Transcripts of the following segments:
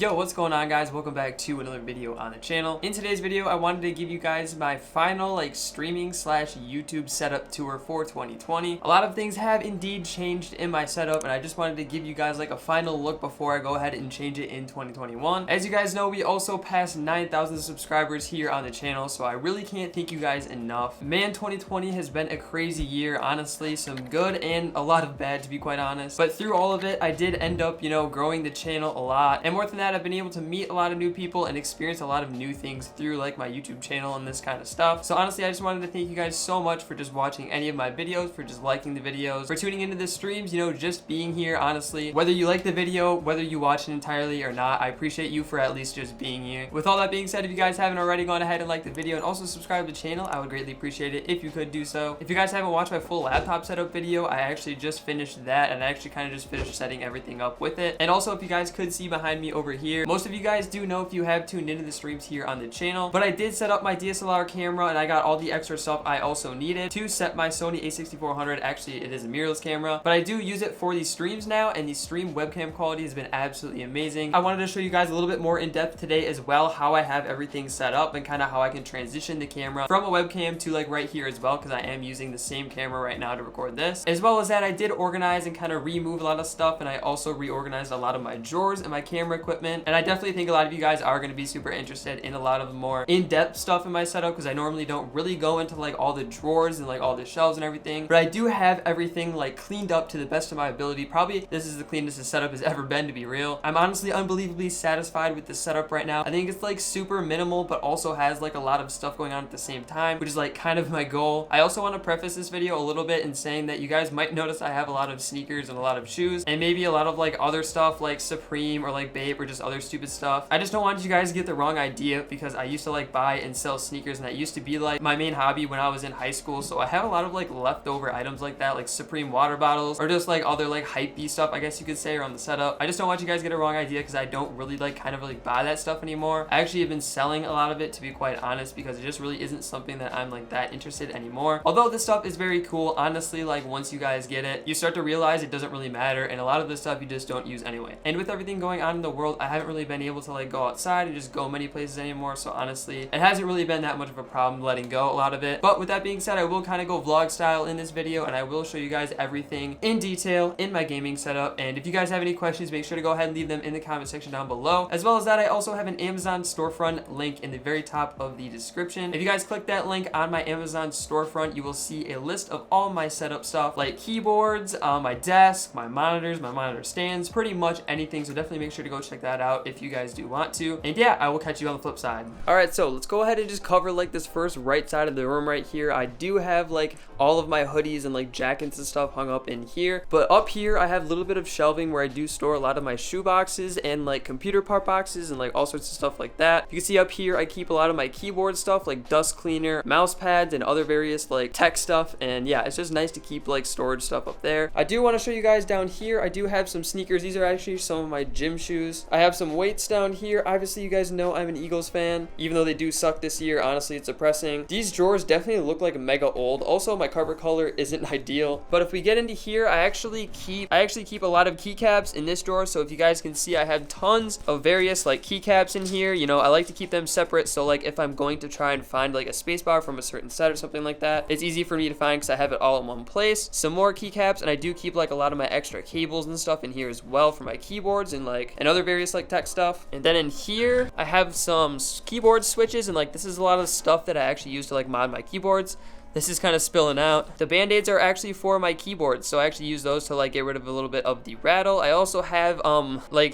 Yo, what's going on, guys? Welcome back to another video on the channel. In today's video, I wanted to give you guys my final streaming slash YouTube setup tour for 2020. A lot of things have indeed changed in my setup, and I just wanted to give you guys a final look before I go ahead and change it in 2021. As you guys know, we also passed 9,000 subscribers here on the channel, so I really can't thank you guys enough. Man, 2020 has been a crazy year, honestly. Some good and a lot of bad, to be quite honest. But through all of it, I did end up, growing the channel a lot. And more than that, I've been able to meet a lot of new people and experience a lot of new things through my YouTube channel and this kind of stuff. So honestly, I just wanted to thank you guys so much for just watching any of my videos, for just liking the videos, for tuning into the streams, just being here, honestly. Whether you like the video, whether you watch it entirely or not, I appreciate you for at least just being here. With all that being said, if you guys haven't already gone ahead and liked the video and also subscribe to the channel, I would greatly appreciate it if you could do so. If you guys haven't watched my full laptop setup video, I actually just finished that, and I actually kind of just finished setting everything up with it. And also, if you guys could see behind me over here, most of you guys do know if you have tuned into the streams here on the channel, but I did set up my DSLR camera and I got all the extra stuff I also needed to set my Sony a6400. Actually, it is a mirrorless camera, but I do use it for these streams now, and the stream webcam quality has been absolutely amazing. I wanted to show you guys a little bit more in depth today as well, how I have everything set up and kind of how I can transition the camera from a webcam to right here as well, because I am using the same camera right now to record this. As well as that, I did organize and kind of remove a lot of stuff, and I also reorganized a lot of my drawers and my camera equipment. And I definitely think a lot of you guys are going to be super interested in a lot of the more in-depth stuff in my setup, because I normally don't really go into all the drawers and all the shelves and everything, but I do have everything cleaned up to the best of my ability. Probably this is the cleanest the setup has ever been, to be real. I'm honestly unbelievably satisfied with the setup right now. I think it's super minimal, but also has a lot of stuff going on at the same time, which is kind of my goal. I also want to preface this video a little bit in saying that you guys might notice I have a lot of sneakers and a lot of shoes, and maybe a lot of other stuff like Supreme or Bape or just other stupid stuff. I just don't want you guys to get the wrong idea, because I used to buy and sell sneakers, and that used to be my main hobby when I was in high school. So I have a lot of leftover items like that, Supreme water bottles, or just other hypey stuff, I guess you could say, around the setup. I just don't want you guys to get a wrong idea, because I don't really buy that stuff anymore. I actually have been selling a lot of it, to be quite honest, because it just really isn't something that I'm that interested anymore. Although this stuff is very cool, honestly, once you guys get it, you start to realize it doesn't really matter, and a lot of this stuff you just don't use anyway. And with everything going on in the world, I haven't really been able to go outside and just go many places anymore, so honestly, it hasn't really been that much of a problem letting go a lot of it. But with that being said, I will kind of go vlog style in this video, and I will show you guys everything in detail in my gaming setup. And if you guys have any questions, make sure to go ahead and leave them in the comment section down below. As well as that, I also have an Amazon storefront link in the very top of the description. If you guys click that link on my Amazon storefront, you will see a list of all my setup stuff, like keyboards, my desk, my monitors, my monitor stands, pretty much anything. So definitely make sure to go check that out if you guys do want to. And yeah, I will catch you on the flip side. All right, so let's go ahead and just cover this first right side of the room right here. I do have all of my hoodies and jackets and stuff hung up in here, but up here I have a little bit of shelving where I do store a lot of my shoe boxes and computer part boxes and all sorts of stuff like that. You can see up here I keep a lot of my keyboard stuff, dust cleaner, mouse pads, and other various tech stuff. And yeah, it's just nice to keep storage stuff up there. I do want to show you guys down here, I do have some sneakers. These are actually some of my gym shoes. I have some weights down here. Obviously, you guys know I'm an Eagles fan, even though they do suck this year. Honestly, it's depressing. These drawers definitely look mega old. Also, my cover color isn't ideal. But if we get into here, I actually keep a lot of keycaps in this drawer. So if you guys can see, I have tons of various keycaps in here. I like to keep them separate, so if I'm going to try and find a spacebar from a certain set or something like that, it's easy for me to find because I have it all in one place. Some more keycaps, and I do keep a lot of my extra cables and stuff in here as well for my keyboards and and other various tech stuff. And then in here I have some keyboard switches, and this is a lot of stuff that I actually use to mod my keyboards. This is kind of spilling out. The band-aids are actually for my keyboards, so I actually use those to get rid of a little bit of the rattle. I also have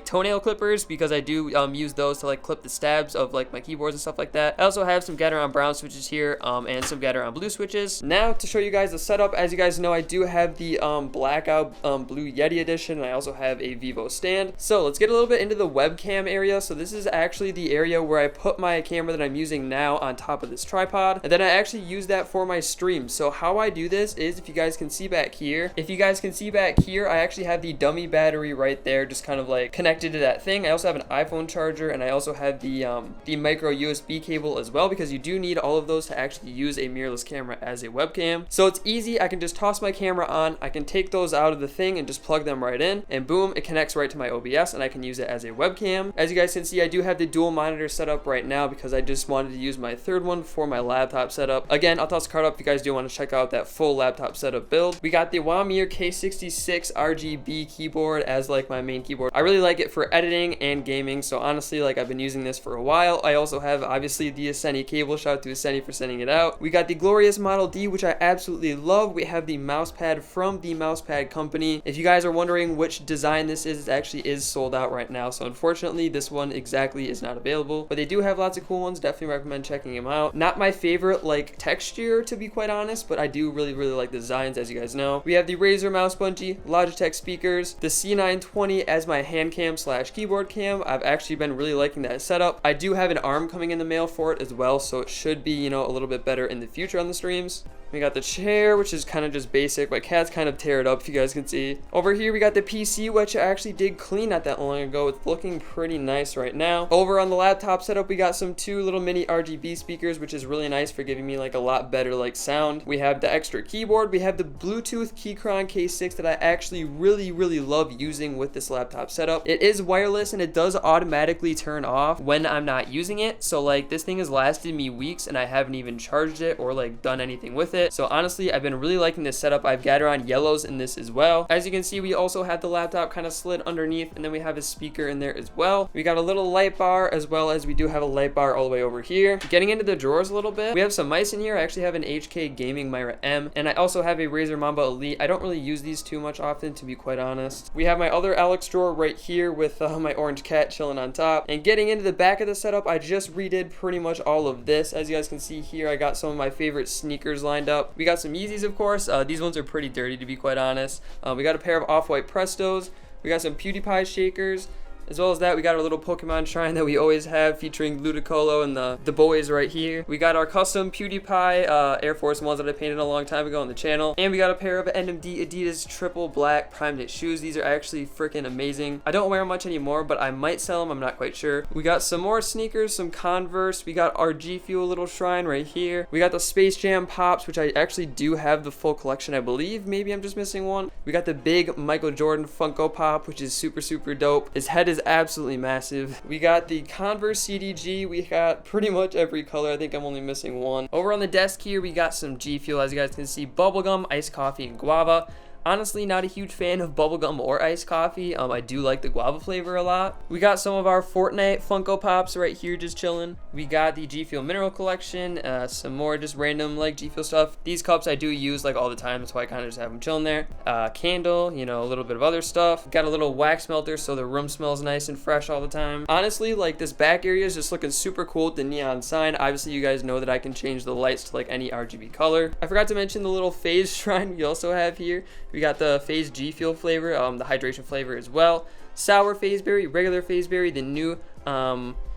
toenail clippers, because I do use those to clip the stabs of my keyboards and stuff like that. I also have some Gateron brown switches here, and some Gateron blue switches. Now to show you guys the setup, as you guys know, I do have the blackout blue Yeti edition, and I also have a Vivo stand. So let's get a little bit into the webcam area. So this is actually the area where I put my camera that I'm using now on top of this tripod, and then I actually use that for my stream. So how I do this is, if you guys can see back here, I actually have the dummy battery right there, just kind of like connected to that thing. I also have an iPhone charger, and I also have the micro USB cable as well, because you do need all of those to actually use a mirrorless camera as a webcam. So it's easy. I can just toss my camera on, I can take those out of the thing and just plug them right in, and boom, it connects right to my OBS, and I can use it as a webcam. As you guys can see, I do have the dual monitor set up right now because I just wanted to use my third one for my laptop setup. Again, I'll toss a card up if you guys do want to check out that full laptop setup build. We got the Wamir K66 RGB keyboard as like my main keyboard. I really like it for editing and gaming, so honestly, like, I've been using this for a while. I also have obviously the Asceni cable. Shout out to Asceni for sending it out. We got the glorious Model D, which I absolutely love. We have the mouse pad from the Mousepad company. If you guys are wondering which design this is, it actually is sold out right now, so unfortunately this one exactly is not available, but they do have lots of cool ones. Definitely recommend checking them out. Not my favorite like texture, to be quite honest, but I do really like the designs, as you guys know. We have the Razer mouse bungee, Logitech speakers, the C920 as my hand cam slash keyboard cam. I've actually been really liking that setup. I do have an arm coming in the mail for it as well, so it should be, you know, a little bit better in the future on the streams. We got the chair, which is kind of just basic. My cat's kind of tear it up, if you guys can see. Over here, we got the PC, which I actually did clean not that long ago. It's looking pretty nice right now. Over on the laptop setup, we got some 2 little mini RGB speakers, which is really nice for giving me like a lot better like sound. We have the extra keyboard. We have the Bluetooth Keychron K6 that I actually really love using with this laptop setup. It is wireless, and it does automatically turn off when I'm not using it. So like, this thing has lasted me weeks, and I haven't even charged it or like done anything with it. So honestly, I've been really liking this setup. I've Gateron yellows in this as well. As you can see, we also have the laptop kind of slid underneath, and then we have a speaker in there as well. We got a little light bar, as well as we do have a light bar all the way over here. Getting into the drawers a little bit, we have some mice in here. I actually have an HK Gaming Myra M, and I also have a Razer Mamba Elite. I don't really use these too much often, to be quite honest. We have my other Alex drawer right here with my orange cat chilling on top. And getting into the back of the setup, I just redid pretty much all of this. As you guys can see here, I got some of my favorite sneakers lined up. We got some Yeezys, of course. These ones are pretty dirty, to be quite honest. We got a pair of off-white Prestos. We got some PewDiePie shakers. As well as that, we got our little Pokemon shrine that we always have, featuring Ludicolo and the boys right here. We got our custom PewDiePie Air Force ones that I painted a long time ago on the channel. And we got a pair of NMD Adidas triple black prime knit shoes. These are actually freaking amazing. I don't wear them much anymore, but I might sell them. I'm not quite sure. We got some more sneakers, some Converse. We got our G Fuel little shrine right here. We got the Space Jam Pops, which I actually do have the full collection, I believe. Maybe I'm just missing one. We got the big Michael Jordan Funko Pop, which is super dope. His head is absolutely massive. We got the Converse CDG. We got pretty much every color. I think I'm only missing one. Over on the desk here, we got some G Fuel. As you guys can see, bubblegum, iced coffee, and guava. Honestly, not a huge fan of bubblegum or iced coffee. I do like the guava flavor a lot. We got some of our Fortnite Funko Pops right here just chilling. We got the G Fuel Mineral Collection, some more just random like G Fuel stuff. These cups I do use like all the time, so I kind of just have them chilling there. Candle, you know, a little bit of other stuff. Got a little wax melter so the room smells nice and fresh all the time. Honestly, like, this back area is just looking super cool with the neon sign. Obviously, you guys know that I can change the lights to like any RGB color. I forgot to mention the little phase shrine we also have here. We got the Phase G Fuel flavor, the hydration flavor as well. Sour Phaseberry, regular Phaseberry, the new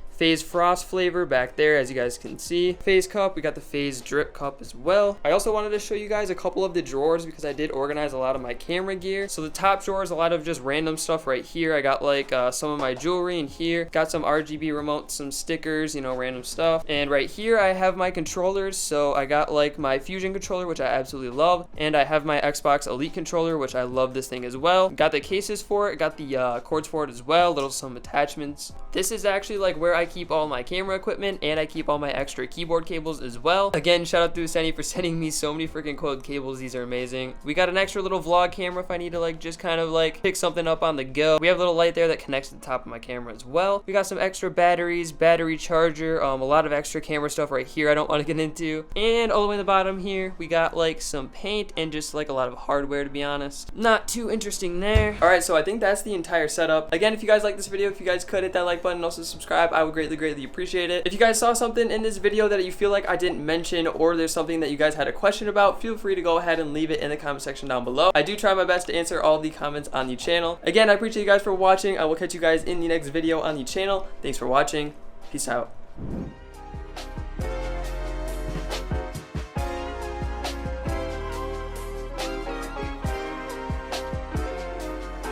Phase Frost flavor back there, as you guys can see. Phase Cup, we got the Phase Drip Cup as well. I also wanted to show you guys a couple of the drawers because I did organize a lot of my camera gear. So the top drawer is a lot of just random stuff right here. I got like some of my jewelry in here. Got some RGB remotes, some stickers, you know, random stuff. And right here I have my controllers. So I got like my Fusion controller, which I absolutely love. And I have my Xbox Elite controller, which I love this thing as well. Got the cases for it. Got the cords for it as well. Little some attachments. This is actually like where I keep all my camera equipment, and I keep all my extra keyboard cables as well. Again, shout out to Asceni for sending me so many freaking quote cables. These are amazing. We got an extra little vlog camera if I need to like just kind of like pick something up on the go. We have a little light there that connects to the top of my camera as well. We got some extra batteries, battery charger, a lot of extra camera stuff right here I don't want to get into. And all the way in the bottom here, we got like some paint and just like a lot of hardware, to be honest. Not too interesting there. All right, so I think that's the entire setup. Again, if you guys like this video, if you guys could hit that like button and also subscribe, I would greatly appreciate it. If you guys saw something in this video that you feel like I didn't mention, or there's something that you guys had a question about, feel free to go ahead and leave it in the comment section down below. I do try my best to answer all the comments on the channel. Again, I appreciate you guys for watching. I will catch you guys in the next video on the channel. Thanks for watching. Peace out.